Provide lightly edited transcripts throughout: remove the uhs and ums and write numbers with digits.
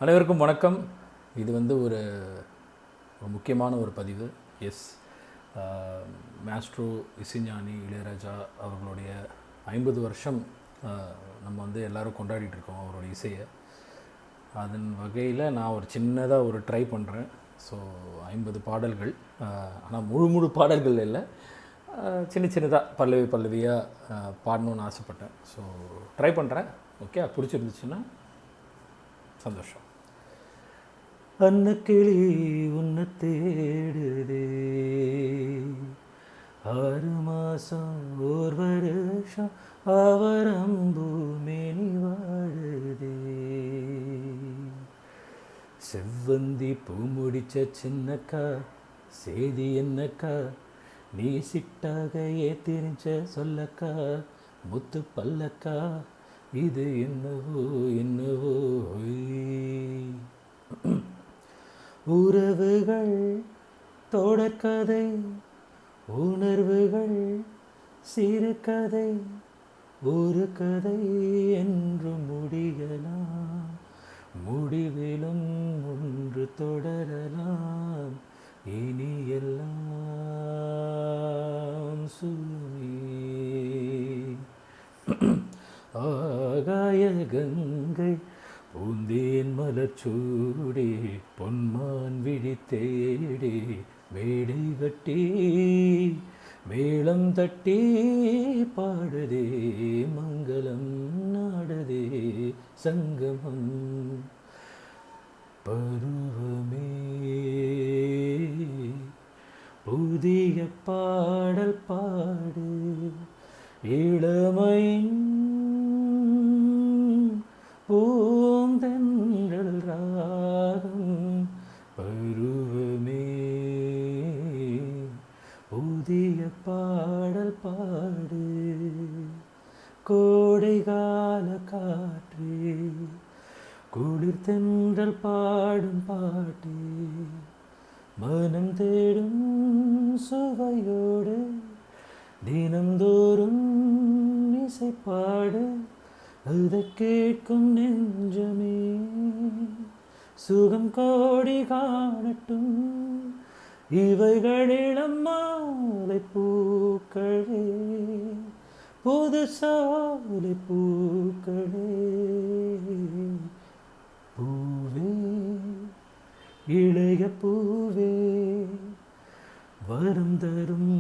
அனைவருக்கும் வணக்கம். இது ஒரு முக்கியமான ஒரு பதிவு. எஸ், மாஸ்ட்ரோ இசைஞானி இளையராஜா அவர்களுடைய 50 வருஷம் நம்ம எல்லோரும் கொண்டாடிட்டுருக்கோம் அவருடைய இசையை. அதன் வகையில் நான் ஒரு சின்னதாக ஒரு ட்ரை பண்ணுறேன். ஸோ 50 பாடல்கள், ஆனால் முழு பாடல்கள் இல்லை, சின்னதாக பல்லவியாக பாடணுன்னு ஆசைப்பட்டேன். ஸோ ட்ரை பண்ணுறேன். ஓகே, பிடிச்சிருந்துச்சுன்னா சந்தோஷம். அன்னக்கிளி உன்னை தேடுதே, 6 மாதம் 1 வருஷம் அவரம்பு மேனி வாழுதே, செவ்வந்தி பூ முடிச்ச சின்னக்கா சேதி என்னக்கா, நீ சிட்டாக ஏத்திரிச்ச சொல்லக்கா முத்து பல்லக்கா, இது என்னவோ என்னவோ. உறவுகள் தொடர்கதை, உணர்வுகள் சிறுகதை, ஒரு கதை என்று முடியலாம், முடிவிலும் ஒன்று தொடரலாம், இனி எல்லாம் சுமே. ஆகாய கங்கை பூந்தேன் மலர்ச்சூடி, பொன்மான் விழி தேடி, மேடை கட்டி மேளம் தட்டி பாடுதே, மங்களம் நாடுதே சங்கமம். பருவமே புதிய பாடல் பாடு, இளமையின் பூந்தென்றல் ராகம். பருவமே புதிய பாடல் பாடு, கோடைகால காற்றே குளிர் தென்றல் பாடும் பாட்டே, மனம் தேடும் சுவையோடு தினந்தோறும் இசைப்பாடு, அதை கேட்கும் நெஞ்சமே சுகம் கோடி காணட்டும், இவைகளிடம் மாலை பூக்களே, புது சாலை பூக்களே. பூவே இளைய பூவே, வரம் தரும்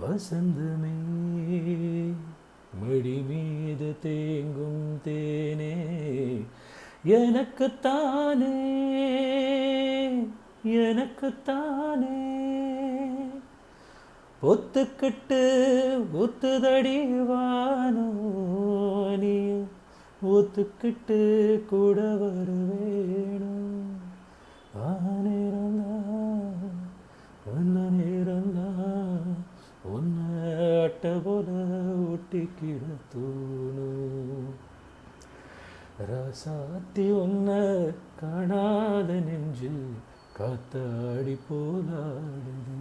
வசந்தமே, மடி மீது தேங்கும் தேனே, எனக்குத்தானே எனக்குத்தானே, ஒத்துக்கிட்டு ஒத்துதடி வானோ, நீ ஒத்துக்கிட்டு கூட வர வேணும். நேரம்தான் ஒன்ன அட்ட போல ஒட்டிக்கிட தோணும், ராசாத்தி ஒன்ன காணாத நெஞ்சு காத்தாடி போலாடுது,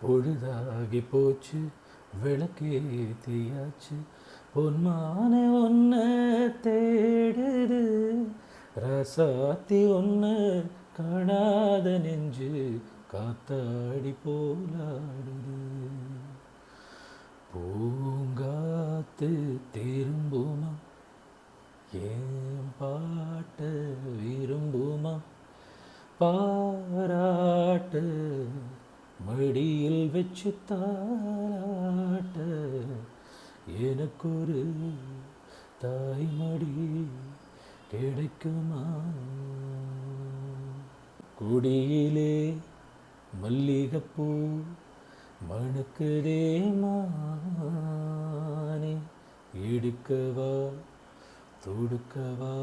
பொழுதாகி போச்சு விளக்கேத்தியாச்சு, பொன்மானே ஒன்ன தேடுது, ராசாத்தி ஒன்ன காணாத நெஞ்சு காத்தாடி போலாடுது. பூங்காத்து திரும்புமா, ஏன் பாட்ட விரும்புமா, பாராட்ட மடியில் வச்சு தாராட்ட, எனக்கொரு தாய்மடி கிடைக்குமா. குடியிலே மல்லிகைப்பூ மணக்குதே மானே, எடுக்கவா தொடுக்கவா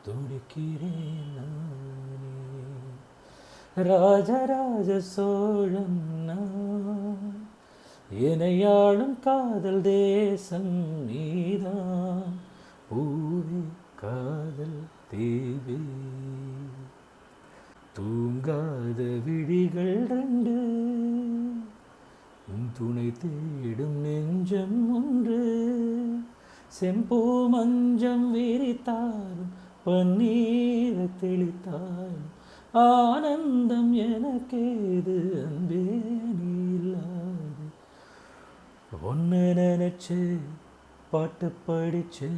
துடிக்கிறேன் நானே, ராஜராஜ சோழன் நான், இணையாளும் காதல் தேசம் நீதான், பூவே காதல் தேவே. தூங்காத விழிகள் 2, துணை தேடும் நெஞ்சம் ஒன்று, செம்பூ மஞ்சம் விரித்தாலும் பன்னீரை தெளித்தாலும் ஆனந்தம் எனக்கேது அன்பே நீ இல்லாது. ஒன்று நினைச்சு பாட்டு படிச்சு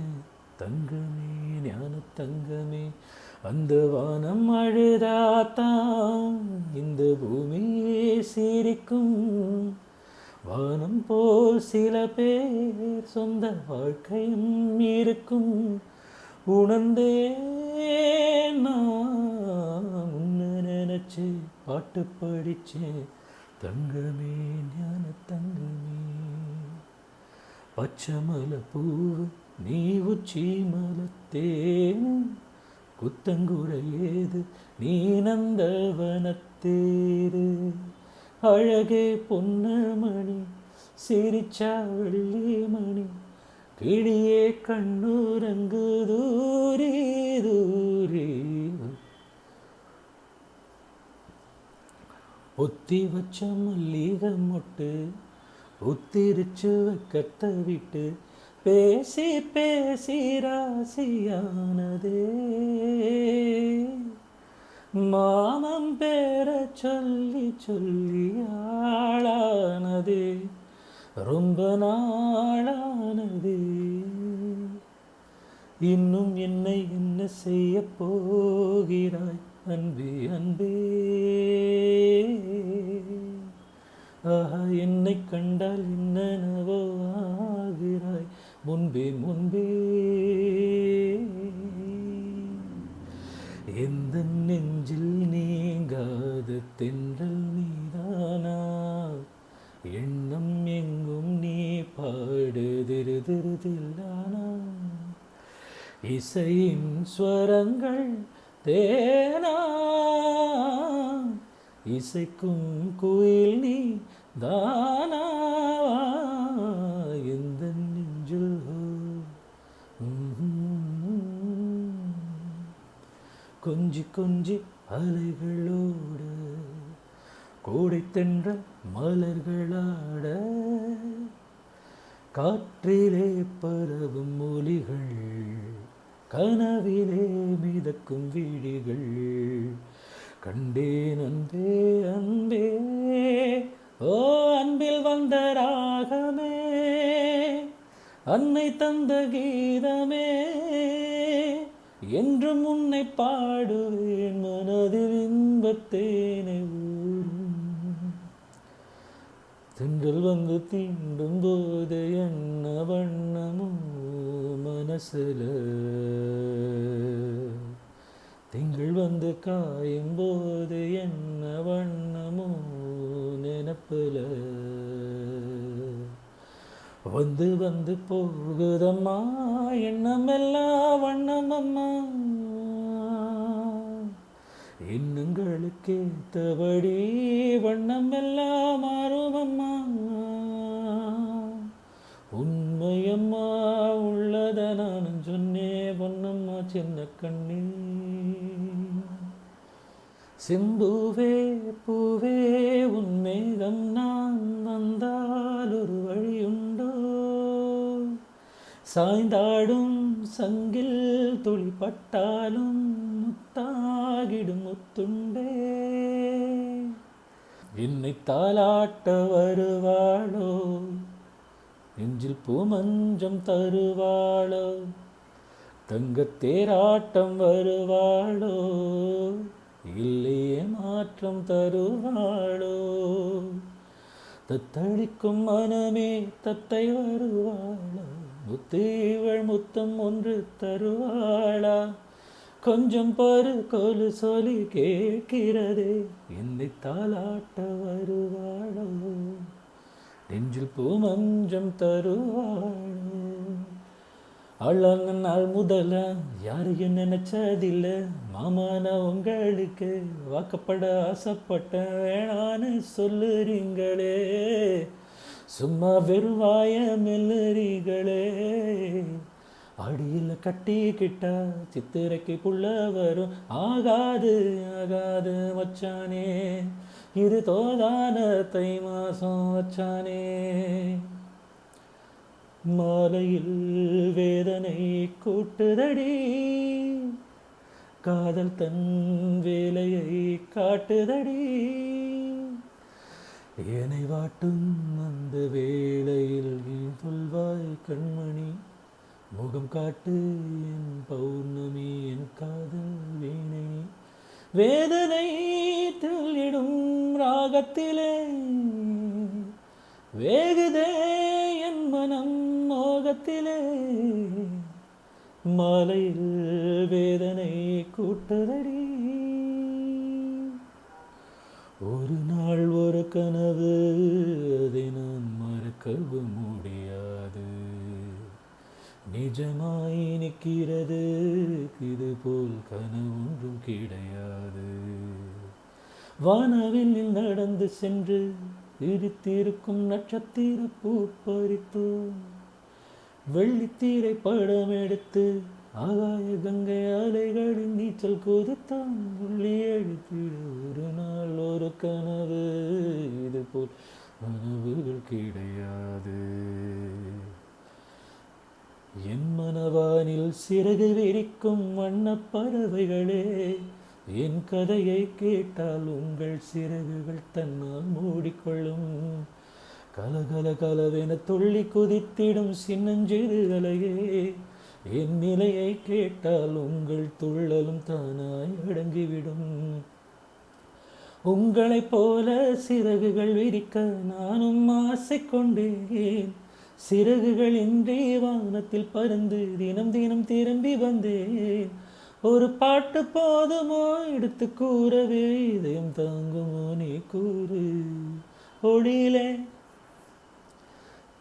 தங்கமே ஞான தங்கமே, அந்த வானம் அழுதாத்தான் இந்த பூமியே சிரிக்கும். வானம் போல் சில பேர் சொந்த வாழ்க்கையும் இருக்கும். உணர்ந்தே நான் உன்னை நினைச்சு பாட்டு படிச்சேன் தங்கமே ஞான தங்கமே. பச்சை மலை பூவு நீ உச்சி மலத்தேனு, குத்தங்குறை ஏது நீ நந்தவனத்தேரு. அழகே பொன்னமணி சிரிச்சா வெள்ளி மணி, கிளியே கண்ணுரங்கு தூரி தூரி. பொத்தி வச்ச மல்லிகை மொட்டு உத்திரிச்சு வைக்கத்த விட்டு, பேசி பேசி ராசியானதே. மாமன் பேர சொல்லி சொல்லி ஆளானதே, ரொம்ப நாளானதே. இன்னும் என்னை என்ன செய்ய போகிறாய் அன்பே அன்பே. ஆஹா, என்னை கண்டால் என்னென்னவோ ஆகிறாய் முன்பே முன்பே. எந்த நெஞ்சில் நீங்காத தென்றல் நீதானா, எண்ணம் எங்கும் நீ பாடுதிருதிருதில்லானா. இசையின் ஸ்வரங்கள் தேனா, இசைக்கும் குயில் நீ தானா. எந்த நெஞ்சில் கொஞ்சி கொஞ்சி அலைகளோடு கோடை தென்ற மலர்களாட, காற்றிலே பரவும் மொழிகள் கனவிலே மிதக்கும் விழிகள். கண்டேன் அன்பே அன்பே, ஓ அன்பில் வந்த ராகமே, அன்னை தந்த கீதமே. என்றும் உன்னை பாடுவேன் மனதில் இன்பத்தேனை ஊரும். தென்றல் வந்து தீண்டும் போது என்ன வண்ணமோ மனசுல, திங்கள் வந்து காயும் போது என்ன வண்ணமோ நினப்புல. வந்து வந்து போகுதம்மா எண்ணமெல்லாம் வண்ணமம்மா, எண்ணங்களுக்கேற்றபடி வண்ணமெல்லாம் மாறுமம்மா. உண்மையம்மா உள்ளத நானும் சொன்னே பொன்னம்மா சின்ன கண்ணே. செம்பூவே பூவே உன்மேகம் நான் வந்தால் ஒரு வழியுண்டோ, சாய்ந்தாடும் சங்கில் துளிப்பட்டாலும் முத்தாகிடும் முத்துண்டே. என்னை தாலாட்ட வருவாளோ, நெஞ்சில் பூமஞ்சம் தருவாளோ, தங்கத்தேராட்டம் வருவாளோ, இல்லையே மாற்றம் தருவாளோ. தத்தளிக்கும் மனமே தத்தை வருவாளோ, முத்தீவள் முத்தம் ஒன்று தருவாளா. கொஞ்சம் பரு கொலு சொல்லி கேட்கிறதே, என்னை தாலாட்ட வருவாளோ, நெஞ்சில் பூமஞ்சம் தருவாளோ. அழகு நாள் முதல யாரையும் நினைச்சதில்ல, மாமான உங்களுக்கு வாக்கப்பட ஆசைப்பட்ட வேணான்னு சொல்லுறீங்களே, சும்மா வெறுவாய மெல்லுறீங்களே. அடியில் கட்டிக்கிட்டா சித்திரைக்கு புள்ள வரும், ஆகாது ஆகாது வச்சானே, இது தோதான தை மாசம் வச்சானே. மாலையில் வேதனை கூட்டுதடி, காதல் தன் வேலையை காட்டுதடி. என்னை வாட்டும் அந்த வேளையில் நீ சொல்வாய் கண்மணி, முகம் காட்டு என் பௌர்ணமி, என் காதல் வீணை. வேதனை துள்ளிடும் ராகத்திலே வேகுதே என் மனம் மோகத்திலே, மாலையில் வேதனை கூட்டுதடி. ஒரு நாள் ஒரு கனவு, அதை நான் மறக்கவும் முடியாது, நிஜமாய் நிற்கிறது, இது போல் கனவொன்றும் கிடையாது. வானவில் நடந்து சென்று விரித்திருக்கும் நட்சத்திர பூ பறித்தோம், வெள்ளித்தீரை படம் எடுத்து ஆகாய கங்கை அலைகளின் நீச்சல் குதித்தான் உள்ளி எழுத்திட. ஒரு நாள் ஒரு கனவு, இது போல் கனவுகள் கிடையாது. என் மனவானில் சிறகு விரிக்கும் வண்ணப் பறவைகளே, என் கதையை கேட்டால் உங்கள் சிறகுகள் தன்னால் மூடிக்கொள்ளும். கலகல கலவென துள்ளி குதித்திடும் சின்னஞ்சிறுகளையே, என் நிலையை கேட்டால் உங்கள் துள்ளலும் தானாய் அடங்கிவிடும். உங்களைப் போல சிறகுகள் விரிக்க நானும் ஆசை கொண்டேன், சிறகுகள் இன்றி வானத்தில் பறந்து தினம் தினம் திரும்பி வந்தேன். ஒரு பாட்டு போதுமோ எடுத்து கூறவே, இதயம் தாங்குமோ நீ கூறு. ஒளியிலே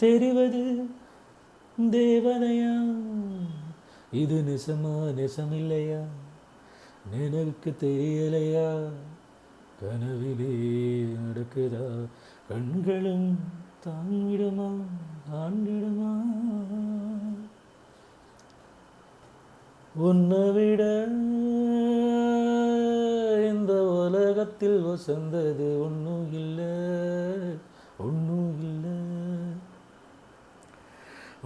தெரிவது தேவதையா, இது நெசமா நெசமில்லையா, நினைவுக்கு தெரியலையா, கனவிலே நடக்குதா, கண்களும் தாங்கிடுமா ஆண்டிடுமா. உன்னை விட இந்த உலகத்தில் வசந்தது ஒன்றும் இல்லை, ஒன்றும் இல்லை.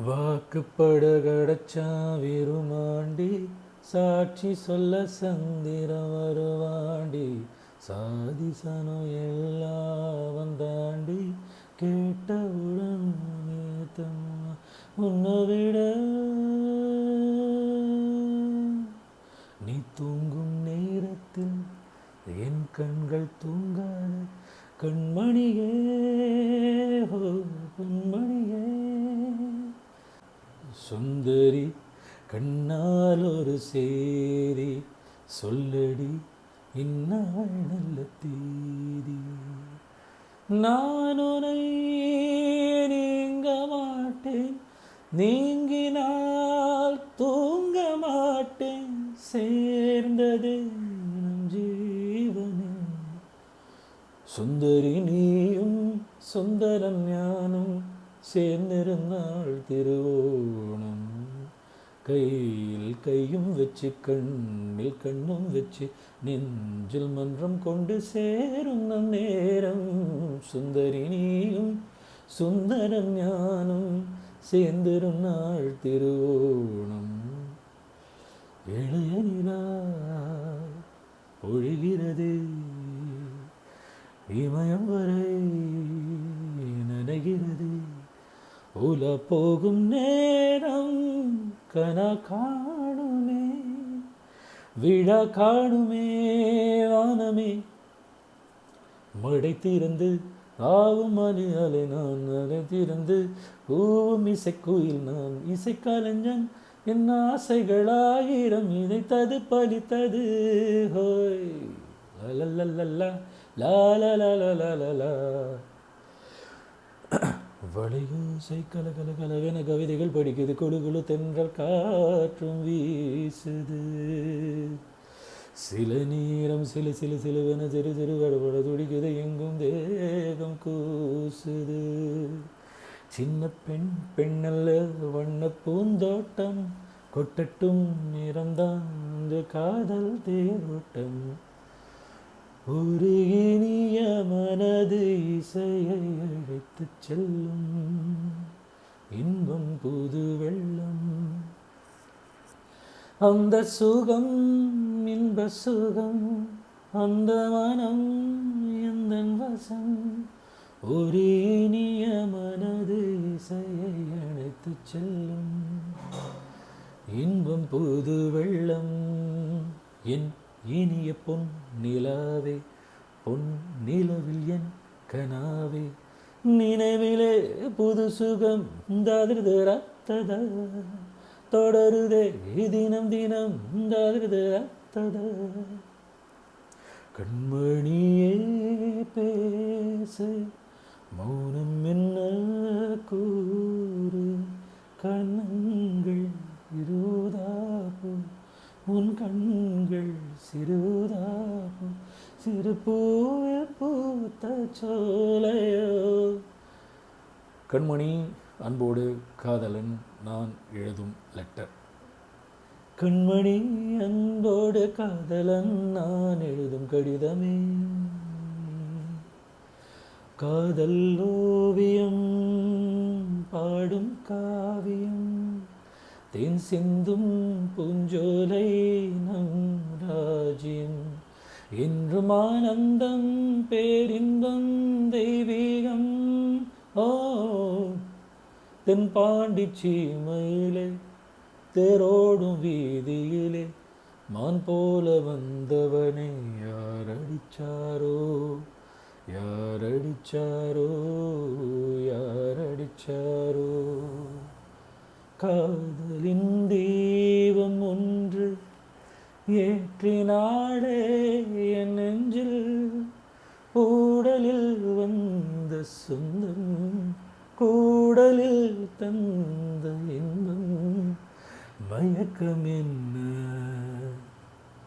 வாக்குப்பட கடச்சான் விருமாண்டி, சாட்சி சொல்ல சந்திரம் வருவாண்டி, சாதிசனம் எல்லாம் வந்தாண்டி, கேட்டவுடன் நேத்தம்மா. உன்னை விட நீ தூங்கும் நேரத்தில் என் கண்கள் தூங்காத கண்மணியே, ஹோ கண்மணியே. சுந்தரி கண்ணால் ஒரு சேரி சொல்லடி, இந்நாள் நல்ல தேதி. நான் உன்னை நீங்க மாட்டேன், நீங்கினால் தூங்க மாட்டேன், சேர்ந்தது நம் ஜீவனே. சுந்தரி நீயும் சுந்தரம் ஞானும் சேர்ந்திருந்தாள் திருவோணம், கையில் கையும் வச்சு கண்ணில் கண்ணும் வச்சு நெஞ்சில் மன்றம் கொண்டு சேரும் நம் நேரம். சுந்தரி நீயும் சுந்தரம் ஞானும் சேர்ந்திருந்தாள் திருவோணம். இளைய நிலா பொழிகிறது, இமயம் வரை நனைகிறது, உல போகும் நேரம் கனா காணுமே, விழா காணுமே வானமே. மடை திறந்து ஆவும் அணி அலை நான் நகை திறந்து பூவும் இசைக்குயில் நான் இசைக்கலைஞன், என் ஆசைகளாயிரம் இணைத்தது பலித்தது. ஹோய் லலலலலா லாலலலலலா. வளையோசை கலகல கலவென கவிதைகள் படிக்குது, குழு குழு தென்றல் காற்றும் வீசுது. சில நேரம் சில சில சிலுவென சிறு சிறு வடபட துடிக்குது, எங்கும் தேகம் கூசுது. சின்ன பெண் பெண்ணல்ல வண்ண பூந்தோட்டம், கொட்டட்டும் நிறம்தான் காதல் தேரோட்டம். ஒரு இனிய மனது இசையை அழைத்து செல்லும், இன்பம் புது வெள்ளம். அந்த சுகம் இன்ப சுகம், அந்த மனம் எந்தன் வசம், ஒரு இனிய மனது இசையை அழைத்து செல்லும். இன்பம் புது வெள்ளம். என் இனிய பொன் நிலாவே, பொன் நிலவில் என் கனாவே, நினைவிலே புது சுகம் தாதிருது ரத்தத தொடருதே தினம் தினம் தாதிருது ரத்தத. கண்மணியே பேசு, மௌனம் என்ன கூறு, கண்ணங்கள் இருதாப்பு, உன் கண்கள் சிறுதாப்பு, சிறு பூவில் பூத்த சோலையோ. கண்மணி, அன்போடு காதலன் நான் எழுதும் லெட்டர். கண்மணி, அன்போடு காதலன் நான் எழுதும் கடிதமே. காதல் ஓவியம் பாடும் காவியம், தேன் சிந்தும் பூஞ்சோலை நம் ராஜ்யம். என்றும் ஆனந்தம் பேரின்பம் தெய்வீகம். ஓ தென் பாண்டி சீமையிலே தேரோடும் வீதியிலே மான் போல வந்தவனை யாரடிச்சாரோ, யாரடிச்சாரோ, யாரடிச்சாரோ. காதலின் தீபம் ஒன்று ஏற்றினாடே என் நெஞ்சில், ஊடலில் வந்த சொந்தம் கூடலில் தந்த இன்பம். மயக்கம் என்ன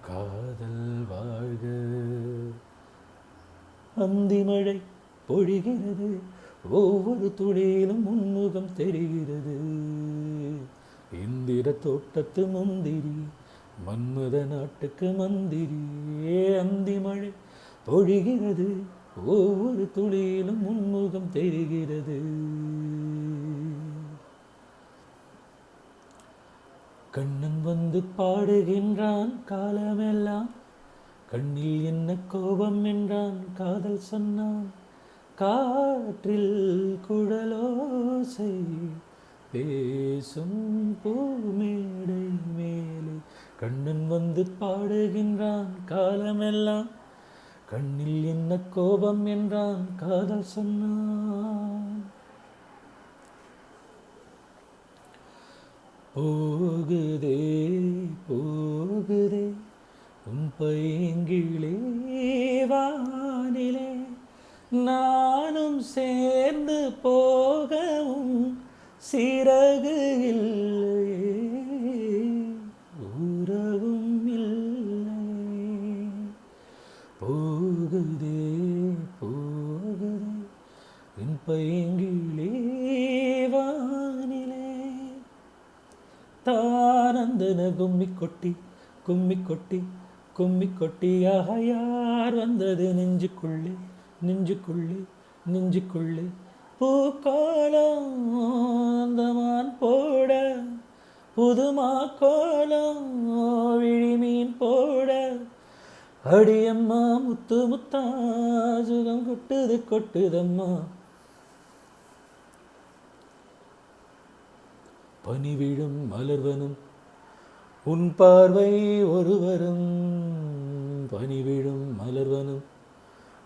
காதல் வாழ்க. அந்திமழை பொழிகிறது, ஒவ்வொரு துளியிலும் உன்முகம் தெரிகிறது. இந்திர தோட்டத்து முந்திரி, மன்மத நாட்டுக்கு மந்திரி. அந்திமழை பொழிகிறது, ஒவ்வொரு துளியிலும் உன்முகம் தெரிகிறது. கண்ணன் வந்து பாடுகின்றான் காலமெல்லாம், கண்ணில் என்ன கோபம் என்றான் காதல் சொன்னான். காற்றில் குழலோசை பேசும் பூமேடை மேலே, கண்ணன் வந்து பாடுகின்றான் காலமெல்லாம், கண்ணில் என்ன கோபம் என்றான் காதல் சொன்னான். போகுதே போகுதே உன் பைங்கிளே வானிலே, நானும் சேர்ந்து போகவும் சிறகு இல்லையே, உறவும் இல்லை. போகுதே போகுதே உன் பைங்கிளே வானிலே. தானந்தன கும்மி கொட்டி கும்மி கொட்டி கும்மி கொட்டியாக யார் வந்தது நெஞ்சுக்குள்ளே, நெஞ்சுக்குள்ளே நெஞ்சுக்குள்ளே. பூக்கோலம் அந்தமான் போட, புதுமா கோலம் விழிமீன் போட, அடியம்மா முத்து முத்தா சுகம் கொட்டுது கொட்டுதம்மா. பனிவிழும் மலர்வனும் உன் பார்வை ஒருவரும், பனிவிழும் மலர்வனும்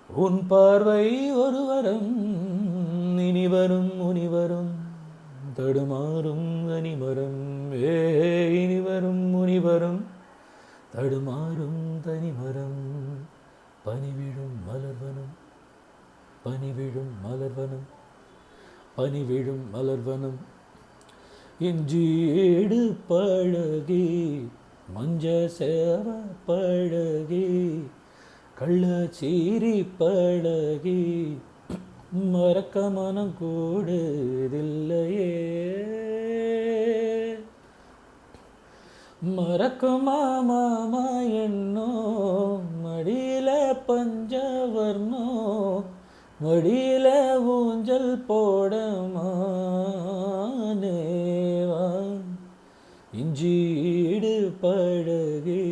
உன் பார்வை ஒருவரும், இனிவரும் முனிவரும் தடுமாறும் அனிமரம். இனிவரும் முனிவரும் தடுமாறும் தனிமரம். பனிவிழும் மலர்வனும் பனிவிழும் மலர்வனும் பனிவிழும் மலர்வனும். இஞ்சீடு பழகி மஞ்ச சேவ பழகி, கள்ளச்சீரி பழகி, மறக்க மனம் கூடுதில்லையே. மறக்குமா மாமா என்னோ மடியில பஞ்சவர்ணோ, மடியில ஊஞ்சல் போடமா இஞ்சீடு பழகி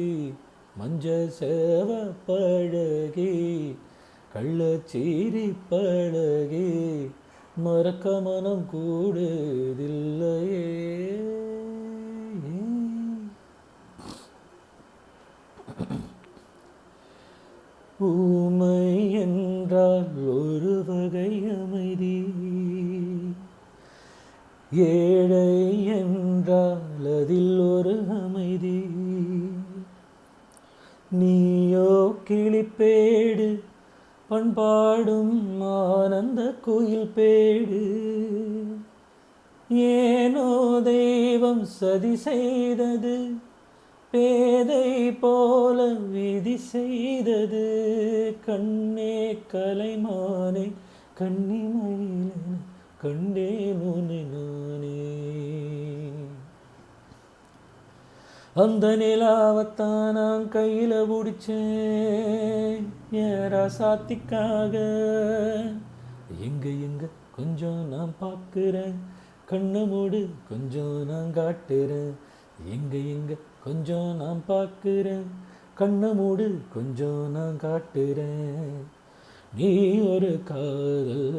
மஞ்ச சேவ பழகி கள்ளச்சீரி பழகி மறக்க மனம் கூடுதில்லையே. ஊமை என்றால் ஒரு வகை அமைதி, ஏழை என்றால் அதில் ஒரு அமைதி. நீயோ கிளிப்பேடு பண்பாடும் ஆனந்த குயில் பேடு, ஏனோ தெய்வம் சதி செய்தது பேதை போல விதி செய்தது. கண்ணே கலைமானே கன்னிமயிலென கண்டேன் உன்னை நானே. அந்த நிலாவத்தான் நான் கையில் பிடிச்சேன் என் ராசாத்திக்காக. எங்க எங்க கொஞ்சம் நான் பார்க்குறேன், கண்ணை மூடு கொஞ்சம் நான் காட்டுறேன். எங்க எங்க கொஞ்சம் நான் பார்க்குறேன், கண்ணை மூடு கொஞ்சம் நான் காட்டுறேன். நீ ஒரு காதல்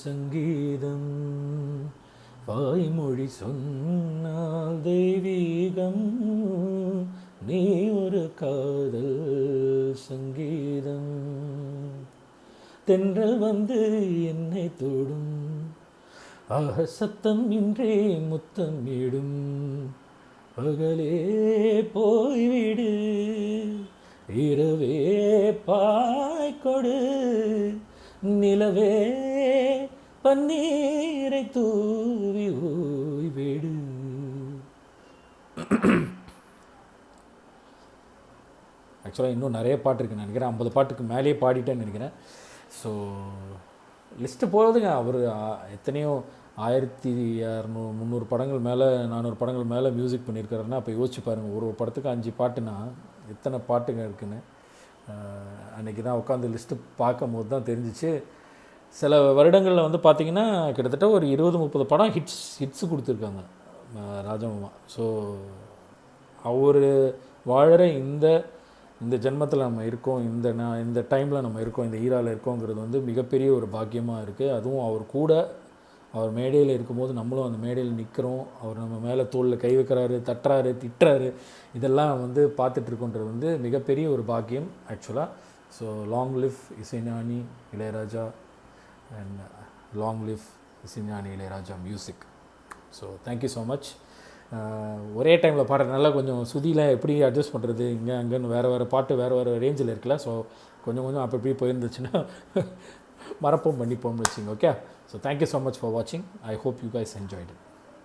சங்கீதம், வாய்மொழி சொன்னால் தெய்வீகம். நீ ஒரு காதல் சங்கீதம், தென்றல் வந்து என்னை தொடும், ஆக சத்தம் இன்றே முத்தம் இடும். பகலே போய்விடு, இரவே பாய்கொடு, நிலவே பன்னீரை தூவி ஓய்விடு. ஆக்சுவலாக இன்னும் நிறைய பாட்டு இருக்குன்னு நினைக்கிறேன், 50 பாட்டுக்கு மேலேயே பாடிட்டேன்னு நினைக்கிறேன். So list போகிறதுங்க. அவர் எத்தனையோ 1600-300 படங்கள் மேலே 400 படங்கள் மேலே மியூசிக் பண்ணியிருக்காருன்னா அப்போ யோசிச்சு பாருங்கள், ஒரு படத்துக்கு 5 பாட்டுனா எத்தனை பாட்டுங்க இருக்குன்னு. அன்றைக்கி தான் உட்காந்து லிஸ்ட்டு பார்க்கும் போது தான் தெரிஞ்சிச்சு. சில வருடங்களில் வந்து பார்த்திங்கன்னா கிட்டத்தட்ட ஒரு 20-30 படம் ஹிட்ஸு கொடுத்துருக்காங்க ராஜமாமா. ஸோ அவர் வாழ்கிற இந்த ஜென்மத்தில் நம்ம இருக்கோம், இந்த டைமில் நம்ம இருக்கோம், இந்த ஈராவில் இருக்கோங்கிறது வந்து மிகப்பெரிய ஒரு பாக்கியமாக இருக்குது. அதுவும் அவர் கூட அவர் மேடையில் இருக்கும்போது நம்மளும் அந்த மேடையில் நிற்கிறோம், அவர் நம்ம மேலே தோளில் கை வைக்கிறாரு, தட்டுறாரு, திட்டுறாரு, இதெல்லாம் வந்து பார்த்துட்ருக்கோன்றது வந்து மிகப்பெரிய ஒரு பாக்கியம் ஆக்சுவலாக. ஸோ லாங் லிவ் இசைஞானி இளையராஜா அண்ட் லாங் லிவ் இசைஞானி Ilaiyaraaja music. So thank you so much. ஒரே டைமில் பாடுறதுனால கொஞ்சம் சுதியில் எப்படி அட்ஜஸ்ட் பண்ணுறது, இங்கே அங்கேன்னு வேறு பாட்டு வேறு ரேஞ்சில் இருக்குல்ல. ஸோ கொஞ்சம் அப்படி போயிருந்துச்சுன்னா மறப்போம் பண்ணிப்போம்னு வச்சுங்க. Okay, so thank you so much for வாட்சிங். I hope you guys enjoyed it.